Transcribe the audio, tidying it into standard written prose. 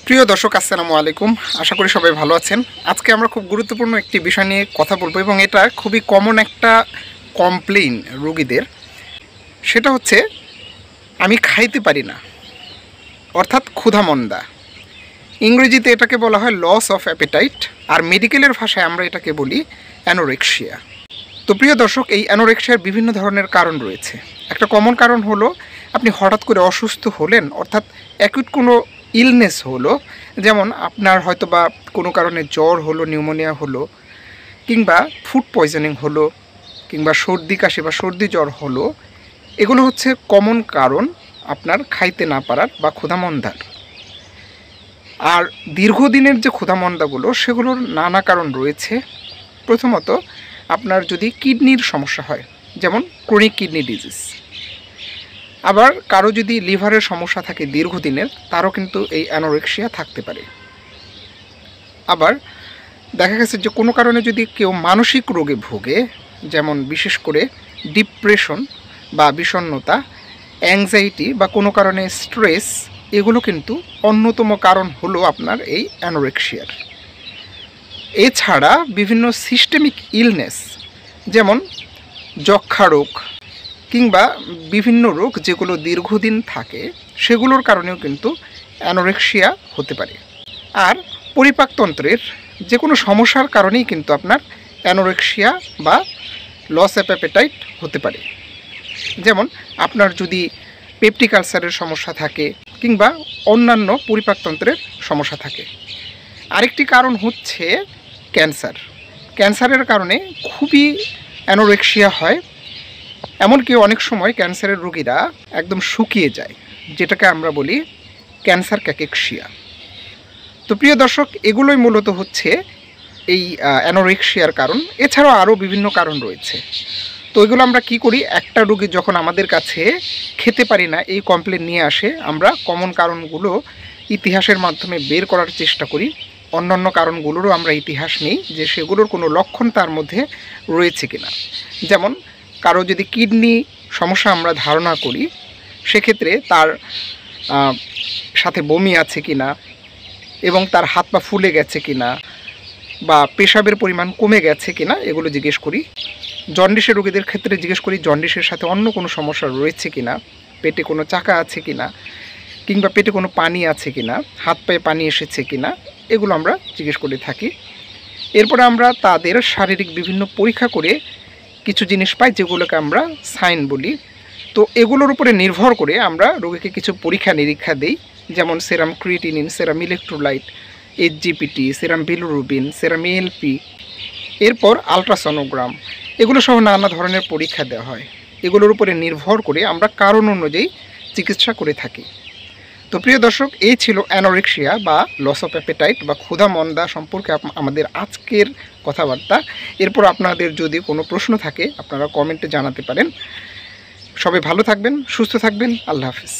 প্রিয় দর্শক আসসালামু আলাইকুম। আশা করি সবাই ভালো আছেন। আজকে আমরা খুব গুরুত্বপূর্ণ একটি বিষয় নিয়ে কথা বলবো এবং এটা খুবই কমন একটা কমপ্লেইন রোগীদের। সেটা হচ্ছে আমি খাইতে পারি না, অর্থাৎ ক্ষুধামন্দা। ইংরেজিতে এটাকে বলা হয় লস অফ অ্যাপেটাইট, আর মেডিকেলের ভাষায় আমরা এটাকে বলি অ্যানোরেক্সিয়া। তো প্রিয় দর্শক, এই অ্যানোরেক্সিয়ার বিভিন্ন ধরনের কারণ রয়েছে। একটা কমন কারণ হলো আপনি হঠাৎ করে অসুস্থ হলেন, অর্থাৎ অ্যাকুইট কোনো ইলনেস হলো, যেমন আপনার হয়তো বা কোনো কারণে জ্বর হলো, নিউমোনিয়া হলো, কিংবা ফুড পয়জনিং হলো, কিংবা সর্দি কাশি বা সর্দি জ্বর হলো। এগুলো হচ্ছে কমন কারণ আপনার খাইতে না পারার বা ক্ষুধামন্দার। আর দীর্ঘদিনের যে ক্ষুধামন্দাগুলো, সেগুলোর নানা কারণ রয়েছে। প্রথমত, আপনার যদি কিডনির সমস্যা হয়, যেমন ক্রনিক কিডনি ডিজিজ। আবার কারো যদি লিভারের সমস্যা থাকে দীর্ঘদিনের, তারও কিন্তু এই অ্যানোরেক্সিয়া থাকতে পারে। আবার দেখা গেছে যে কোনো কারণে যদি কেউ মানসিক রোগে ভোগে, যেমন বিশেষ করে ডিপ্রেশন বা বিষণ্ণতা, অ্যাংজাইটি বা কোনো কারণে স্ট্রেস, এগুলো কিন্তু অন্যতম কারণ হলো আপনার এই অ্যানোরেক্সিয়ার। এছাড়া বিভিন্ন সিস্টেমিক ইলনেস, যেমন যক্ষা রোগ কিংবা বিভিন্ন রোগ যেগুলো দীর্ঘদিন থাকে, সেগুলোর কারণেও কিন্তু অ্যানোরেক্সিয়া হতে পারে। আর পরিপাকতন্ত্রের যে কোনো সমস্যার কারণেই কিন্তু আপনার অ্যানোরেক্সিয়া বা লস অফ অ্যাপেটাইট হতে পারে। যেমন আপনার যদি পেপটিক আলসারের সমস্যা থাকে কিংবা অন্যান্য পরিপাকতন্ত্রের সমস্যা থাকে। আরেকটি কারণ হচ্ছে ক্যান্সার। ক্যান্সারের কারণে খুবই অ্যানোরেক্সিয়া হয়। এমনকি অনেক সময় ক্যান্সারের রোগীরা একদম শুকিয়ে যায়, যেটাকে আমরা বলি ক্যান্সার ক্যাকেক্সিয়া। তো প্রিয় দর্শক, এগুলোই মূলত হচ্ছে এই অ্যানোরেক্সিয়ার কারণ। এছাড়াও আরও বিভিন্ন কারণ রয়েছে। তো এগুলো আমরা কি করি, একটা রোগী যখন আমাদের কাছে খেতে পারি না এই কমপ্লেন নিয়ে আসে, আমরা কমন কারণগুলো ইতিহাসের মাধ্যমে বের করার চেষ্টা করি। অন্যান্য কারণগুলোরও আমরা ইতিহাস নিই যে সেগুলোর কোনো লক্ষণ তার মধ্যে রয়েছে কিনা। যেমন কারো যদি কিডনি সমস্যা আমরা ধারণা করি, সেক্ষেত্রে তার সাথে বমি আছে কিনা, এবং তার হাত পা ফুলে গেছে কিনা, বা পেশাবের পরিমাণ কমে গেছে কিনা, এগুলো জিজ্ঞেস করি। জন্ডিসের রোগীদের ক্ষেত্রে জিজ্ঞেস করি জন্ডিসের সাথে অন্য কোনো সমস্যা রয়েছে কিনা, পেটে কোনো চাকা আছে কিনা, কিংবা পেটে কোনো পানি আছে কিনা, হাত পায়ে পানি এসেছে কিনা, এগুলো আমরা জিজ্ঞেস করে থাকি। এরপরে আমরা তাদের শারীরিক বিভিন্ন পরীক্ষা করে কিছু জিনিস পাই, যেগুলোকে আমরা সাইন বলি। তো এগুলোর উপরে নির্ভর করে আমরা রোগীকে কিছু পরীক্ষা নিরীক্ষা দিই, যেমন সেরাম ক্রিয়েটিনিন, সেরাম ইলেকট্রোলাইট, এইচজিপিটি, সেরাম বিলিরুবিন, সেরাম এএলপি, এরপর আলট্রাসনোগ্রাম, এগুলো সহ নানা ধরনের পরীক্ষা দেওয়া হয়। এগুলোর উপরে নির্ভর করে আমরা কারণ অনুযায়ী চিকিৎসা করে থাকি। তো প্রিয় দর্শক, এই ছিল অ্যানোরেক্সিয়া বা লস অফ অ্যাপেটাইট বা ক্ষুধামন্দা সম্পর্কে আমাদের আজকের কথাবার্তা। এরপর আপনাদের যদি কোনো প্রশ্ন থাকে আপনারা কমেন্টে জানাতে পারেন। সবাই ভালো থাকবেন, সুস্থ থাকবেন। আল্লাহ হাফিজ।